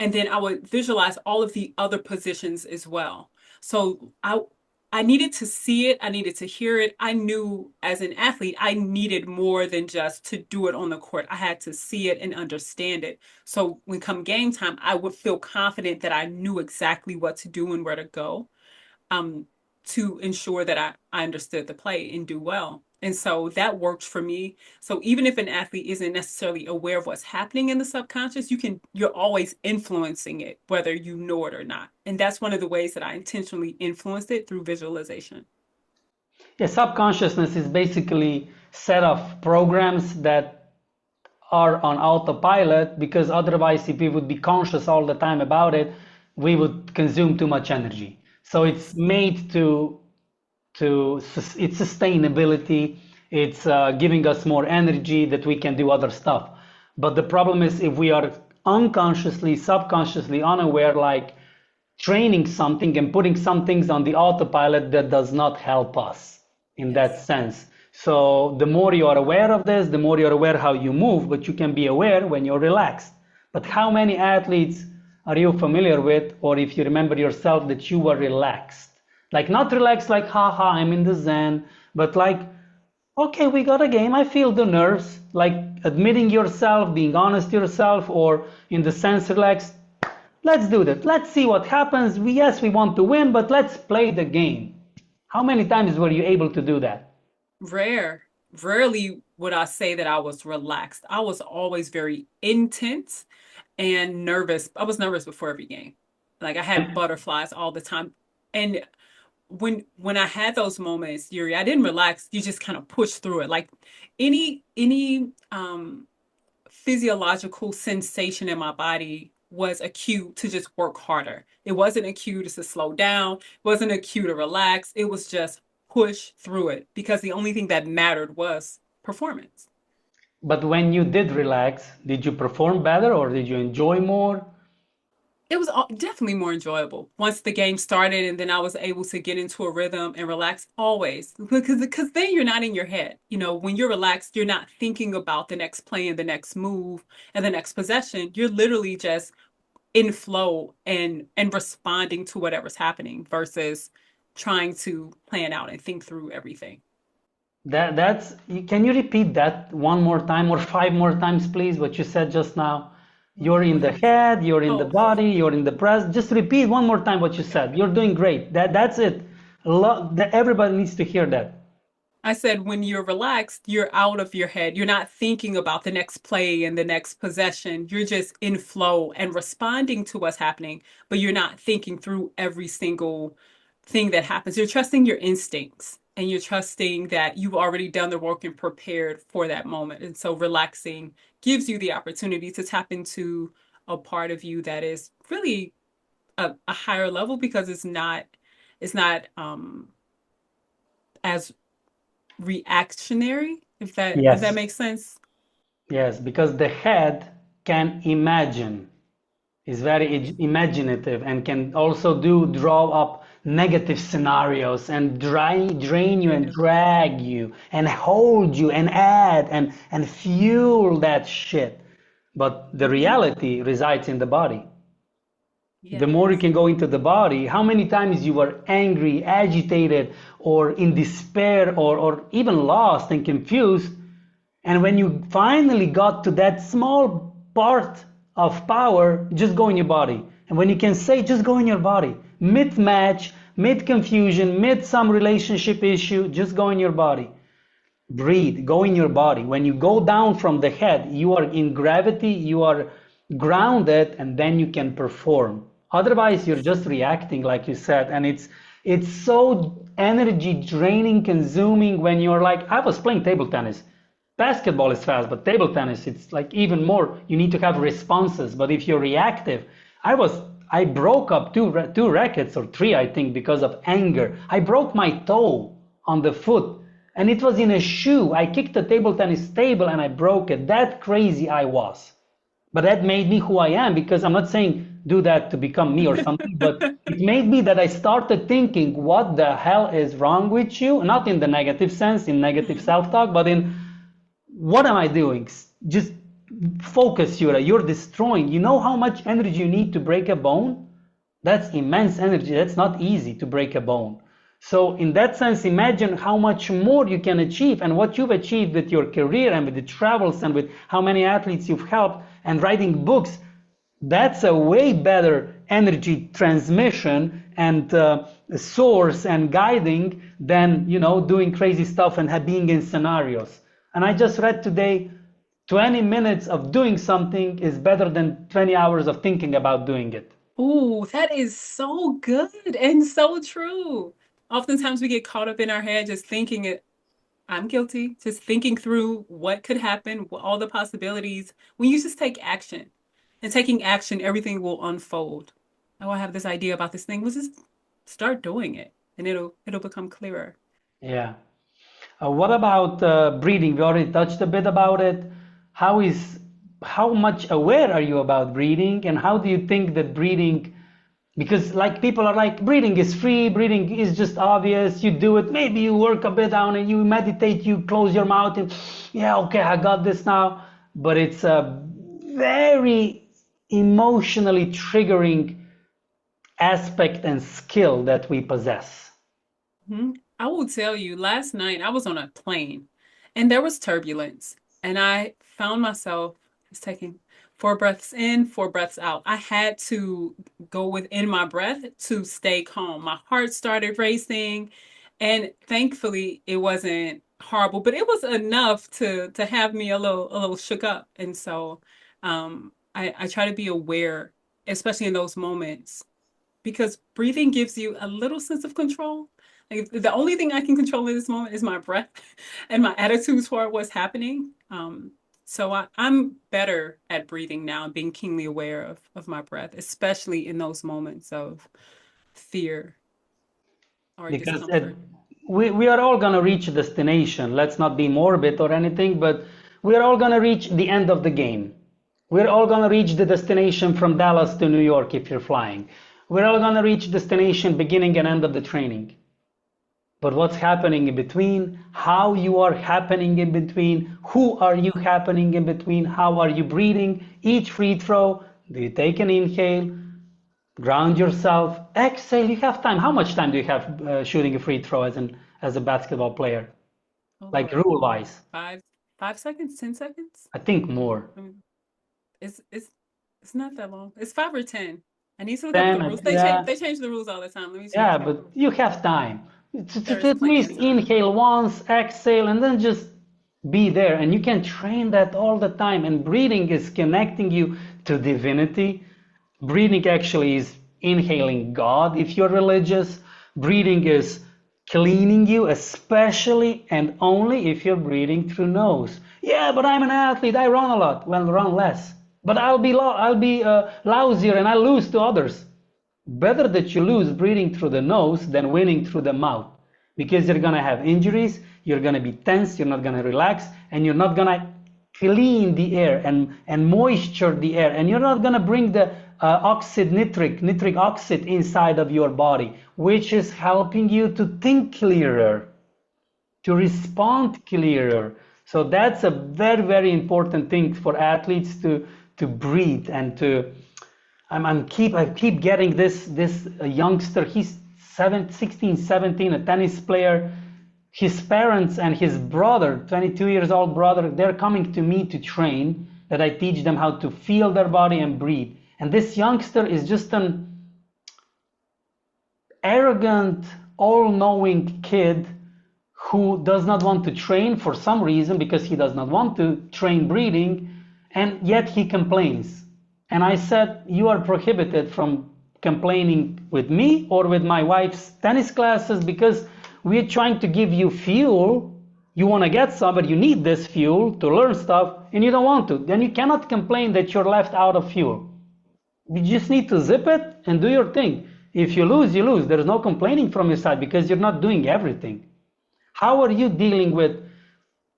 and then I would visualize all of the other positions as well. So I needed to see it, I needed to hear it. I knew as an athlete, I needed more than just to do it on the court. I had to see it and understand it. So when come game time, I would feel confident that I knew exactly what to do and where to go, um, to ensure that I understood the play and do well. And so that worked for me. So even if an athlete isn't necessarily aware of what's happening in the subconscious, you're always influencing it, whether you know it or not. And that's one of the ways that I intentionally influenced it through visualization. Yeah, subconsciousness is basically set of programs that are on autopilot, because otherwise if we would be conscious all the time about it, we would consume too much energy. So it's Yes. made to it's sustainability, it's giving us more energy that we can do other stuff. But the problem is if we are unconsciously, subconsciously unaware, like training something and putting some things on the autopilot, that does not help us in that Yes. sense. So the more you are aware of this, the more you're aware how you move, but you can be aware when you're relaxed. But how many athletes are you familiar with, or if you remember yourself, that you were relaxed? Like not relaxed like, haha, I'm in the zen, but like, okay, we got a game, I feel the nerves, like admitting yourself, being honest to yourself, or in the sense relaxed, Let's do that. Let's see what happens. Yes, we want to win, but let's play the game. How many times were you able to do that? Rare. Rarely would I say that I was relaxed. I was always very intense and nervous. I was nervous before every game. Like I had And butterflies all the time. And when I had those moments, Yuri, I didn't relax. You just kind of push through it. Like any physiological sensation in my body was a cue to just work harder. It wasn't a cue to slow down. It wasn't a cue to relax. It was just push through it because the only thing that mattered was performance. but when you did relax, did you perform better or did you enjoy more? It was definitely more enjoyable once the game started, and then I was able to get into a rhythm and relax always because then you're not in your head. You know, when you're relaxed, you're not thinking about the next play and the next move and the next possession. You're literally just in flow and responding to whatever's happening versus trying to plan out and think through everything. That's, can you repeat that one more time or five more times, please, what you said just now? You're in What the did I say? head, you're in the Oh, body, you're in the breast. Just repeat one more time what you said. You're doing great. That's it. Everybody needs to hear that. I said when you're relaxed, you're out of your head. You're not thinking about the next play and the next possession. You're just in flow and responding to what's happening, but you're not thinking through every single thing that happens. You're trusting your instincts and you're trusting that you've already done the work and prepared for that moment. And so relaxing gives you the opportunity to tap into a part of you that is really a higher level because it's not as reactionary, if that Yes, makes sense. yes, because the head can imagine, is very imaginative and can also draw up negative scenarios and drain you and Creative. drag you and hold you and add and fuel that shit. But the Hmm. reality resides in the body. The more you Yes. can go into the body, how many times you were angry, agitated, or in despair, or even lost and confused, and when you finally got to that small part of power, just go in your body. And when you can say, just go in your body, mid match, mid confusion, mid some relationship issue, just go in your body. Breathe, go in your body. When you go down from the head, you are in gravity, you are grounded, and then you can perform. Otherwise, you're just reacting, like you said, and it's so energy draining, consuming when you're like, I was playing table tennis. Basketball is fast, but table tennis, it's like even more. You need to have responses. But if you're reactive, I broke up two rackets or three, I think, because of anger. I broke my toe on the foot and it was in a shoe. I kicked the table tennis table and I broke it. That crazy I was. But that made me who I am because I'm not saying do that to become me or something, but it made me that I started thinking, what the hell is wrong with you? Not in the negative sense, in negative Mhm. self talk, but in what am I doing? Just focus, Yura. You're destroying. You know how much energy you need to break a bone? That's immense energy. That's not easy to break a bone. So, in that sense, imagine how much more you can achieve and what you've achieved with your career and with the travels and with how many athletes you've helped and writing books. That's a way better energy transmission and source and guiding than doing crazy stuff and being in scenarios. And I just read today 20 minutes of doing something is better than 20 hours of thinking about doing it. Ooh, that is so good and so true. Oftentimes we get caught up in our head just thinking it. I'm guilty, just thinking through what could happen, all the possibilities. When you just take action, and taking action, everything will unfold. Oh, I have this idea about this thing. We'll just start doing it, and it'll become clearer. Yeah. What about breathing? We already touched a bit about it. How is how much aware are you about breathing, and how do you think that breathing? Because like people are like, breathing is free, breathing is just obvious. You do it. Maybe you work a bit on it. You meditate. You close your mouth and yeah, okay, I got this now. But it's a very emotionally triggering aspect and skill that we possess. I will tell you, last night I was on a plane, and there was turbulence, and I found myself just taking 4 breaths in, 4 breaths out. I had to go within my breath to stay calm. My heart started racing, and thankfully it wasn't horrible, but it was enough to have me a little shook up. And so I try to be aware, especially in those moments, because breathing gives you a little sense of control. Like the only thing I can control in this moment is my breath and my attitude toward what's happening. So I'm better at breathing now and being keenly aware of my breath, especially in those moments of fear or Because discomfort. we are all going to reach a destination. Let's not be morbid or anything, but we are all going to reach the end of the game. We're all going to reach the destination from Dallas to New York if you're flying. We're all going to reach destination beginning and end of the training. But what's happening in between, how you are happening in between, who are you happening in between, how are you breathing, each free throw, do you take an inhale, ground yourself, exhale, you have time. How much time do you have shooting a free throw as a basketball player? Oh Like Lord, rule wise? 5 seconds, 10 seconds. I think more. I mean, it's not that long. It's 5 or 10. I need to look up the 10, rules. yeah, They change the rules all the time. Let me see yeah, if but you have time. there To is at plenty least of time. inhale once, exhale, and then just be there. And you can train that all the time. And breathing is connecting you to divinity. Breathing actually is inhaling God if you're religious. Breathing is cleaning you, especially and only if you're breathing through nose. Yeah, but I'm an athlete. I run a lot. Well, run less. But I'll be lousier and I'll lose to others. Better that you lose breathing through the nose than winning through the mouth, because you're going to have injuries, you're going to be tense, you're not going to relax, and you're not going to clean the air and moisture the air, and you're not going to bring the nitric oxide inside of your body, which is helping you to think clearer, to respond clearer. So that's a very, very important thing for athletes to breathe and to. I keep getting this youngster. He's 16, 17, a tennis player. His parents and his brother, 22 years old brother, they're coming to me to train, that I teach them how to feel their body and breathe. And this youngster is just an arrogant, all-knowing kid who does not want to train for some reason, because he does not want to train breathing, and yet he complains. And I said, you are prohibited from complaining with me or with my wife's tennis classes, because we're trying to give you fuel. You want to get some, but you need this fuel to learn stuff, and you don't want to. Then you cannot complain that you're left out of fuel. You just need to zip it and do your thing. If you lose, you lose. There's no complaining from your side, because you're not doing everything. How are you dealing with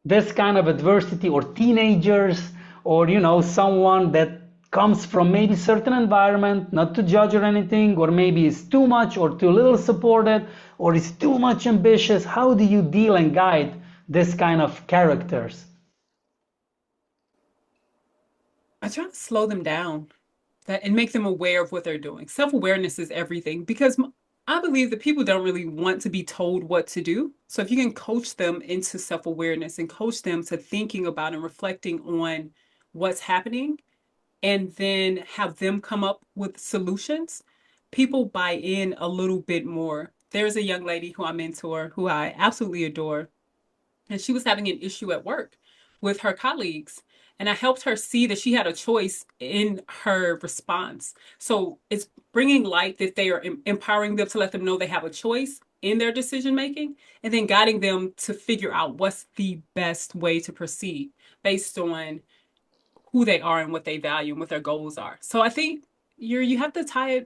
this kind of adversity, or teenagers, or someone that comes from maybe certain environment, not to judge or anything, or maybe is too much or too little supported, or is too much ambitious? How do you deal and guide this kind of characters? I try to slow them down that and make them aware of what they're doing. Self-awareness is everything, because I believe that people don't really want to be told what to do. So if you can coach them into self-awareness and coach them to thinking about and reflecting on what's happening, and then have them come up with solutions, people buy in a little bit more. There's a young lady who I mentor who I absolutely adore, and she was having an issue at work with her colleagues. And I helped her see that she had a choice in her response. So it's bringing light that they are empowering them to let them know they have a choice in their decision making, and then guiding them to figure out what's the best way to proceed based on who they are and what they value and what their goals are. So I think you have to tie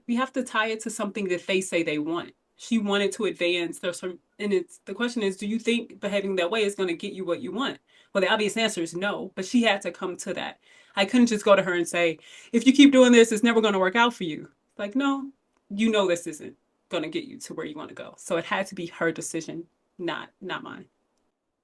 it to something that they say they want. She wanted to advance. There's some, and it's the question is, do you think behaving that way is going to get you what you want? Well, the obvious answer is no, but she had to come to that. I couldn't just go to her and say, if you keep doing this, it's never going to work out for you. Like, no, this isn't going to get you to where you want to go. So it had to be her decision, not mine.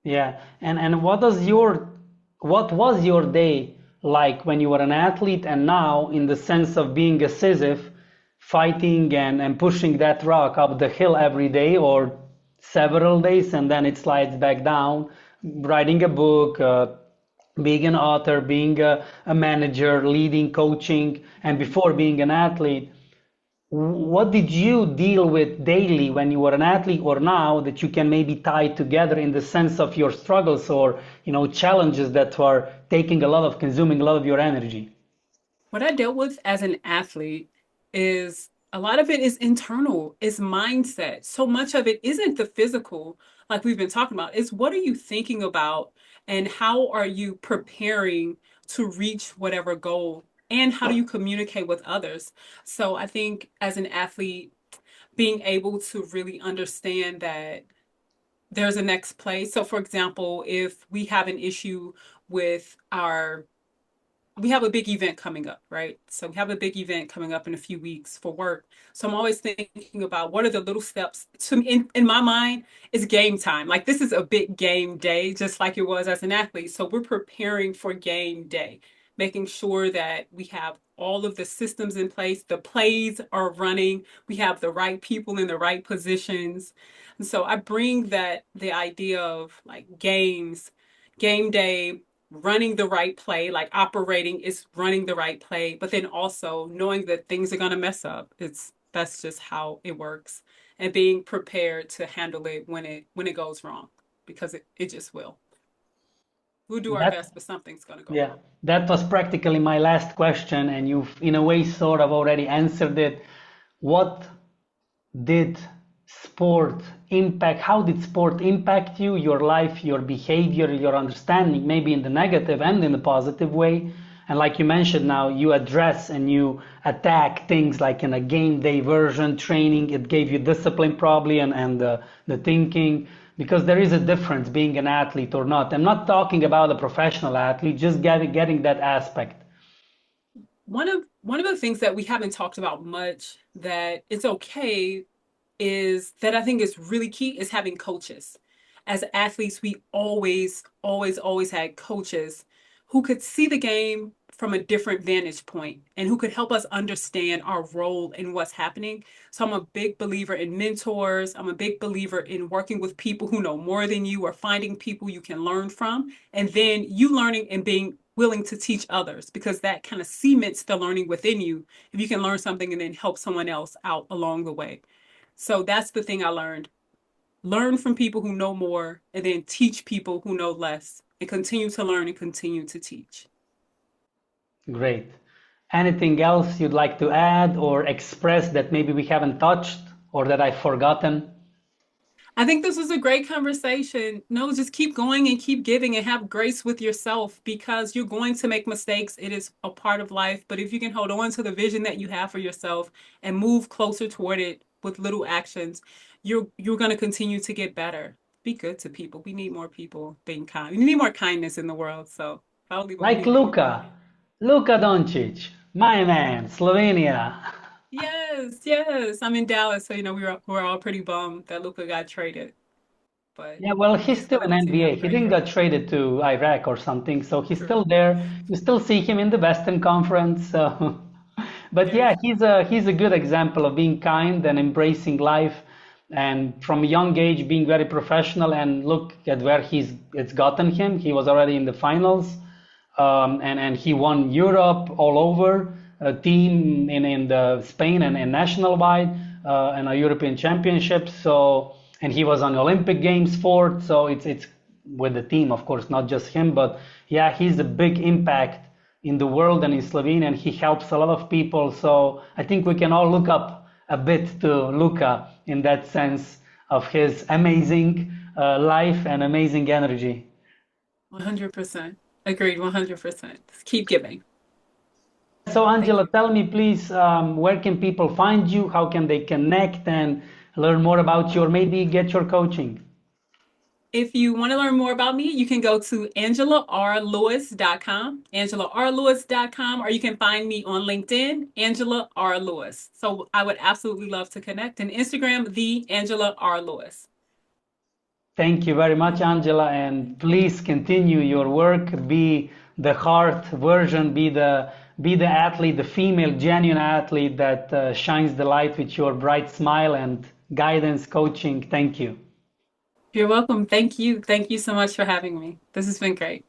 Yeah, and what was your day like when you were an athlete, and now in the sense of being a Sisyph, fighting and pushing that rock up the hill every day or several days, and then it slides back down, writing a book, being an author, being a manager, leading, coaching, and before being an athlete. What did you deal with daily when you were an athlete or now that you can maybe tie together in the sense of your struggles or, challenges that were taking a lot of, consuming a lot of your energy? What I dealt with as an athlete is a lot of it is internal, it's mindset. So much of it isn't the physical, like we've been talking about. It's what are you thinking about and how are you preparing to reach whatever goal? And how do you communicate with others? So I think as an athlete, being able to really understand that there's a next play. So, for example, if we have an issue with our we have a big event coming up, right? So we have a big event coming up in a few weeks for work. So I'm always thinking about what are the little steps to me in my mind is game time. Like this is a big game day, just like it was as an athlete. So we're preparing for game day, making sure that we have all of the systems in place, the plays are running, we have the right people in the right positions. And so I bring that the idea of like games, game day, running the right play, like operating is running the right play, but then also knowing that things are going to mess up. It's that's just how it works and being prepared to handle it when it goes wrong because it just will. We'll do our That, best, but something's going to go yeah, wrong. that was practically my last question, and you've, in a way, sort of already answered it. What did how did sport impact you, your life, your behavior, your understanding, maybe in the negative and in the positive way? And like you mentioned now, you address and you attack things like in a game day version training. It gave you discipline probably and the thinking, because there is a difference being an athlete or not. I'm not talking about a professional athlete, just getting that aspect. One of the things that we haven't talked about much that it's okay is that I think is really key is having coaches. As athletes, we always had coaches who could see the game from a different vantage point and who could help us understand our role in what's happening. So I'm a big believer in mentors. I'm a big believer in working with people who know more than you or finding people you can learn from. And then you learning and being willing to teach others because that kind of cements the learning within you. If you can learn something and then help someone else out along the way. So that's the thing I learned. Learn from people who know more and then teach people who know less and continue to learn and continue to teach. Great. Anything else you'd like to add or express that maybe we haven't touched or that I've forgotten? I think this was a great conversation. No, just keep going and keep giving and have grace with yourself because you're going to make mistakes. It is a part of life. But if you can hold on to the vision that you have for yourself and move closer toward it with little actions, you're going to continue to get better. Be good to people. We need more people being kind. We need more kindness in the world. So probably what we Like need. Luka Doncic, my man, Slovenia. Yes, yes. I'm in Dallas, so we're all pretty bummed that Luka got traded, but Yeah, well, he's he's still going to in continue to have NBA. a He great didn't career. get traded to Iraq or something, so he's True. still there. You still see him in the Western Conference. So. But Very yeah, true. he's a good example of being kind and embracing life, and from a young age being very professional. And look at where it's gotten him. He was already in the finals, and he won Europe all over, a team in the Spain and national wide, and a European Championship. So and he was on Olympic Games fourth. So it's with the team, of course, not just him, but yeah, he's a big impact in the world and in Slovenia, and he helps a lot of people. So I think we can all look up a bit to Luka in that sense of his amazing life and amazing energy. 100%. Agreed, 100%. Keep giving. So Thank Angela, you. tell me please, where can people find you? How can they connect and learn more about you, or maybe get your coaching? If you want to learn more about me, you can go to angelarlewis.com, angelarlewis.com, or you can find me on LinkedIn, Angela R. Lewis. So I would absolutely love to connect. And Instagram, the Angela R. Lewis. Thank you very much, Angela, and please continue your work. Be the heart version, be the athlete, the female genuine athlete that shines the light with your bright smile and guidance, coaching. Thank you. You're welcome. Thank you. Thank you so much for having me. This has been great.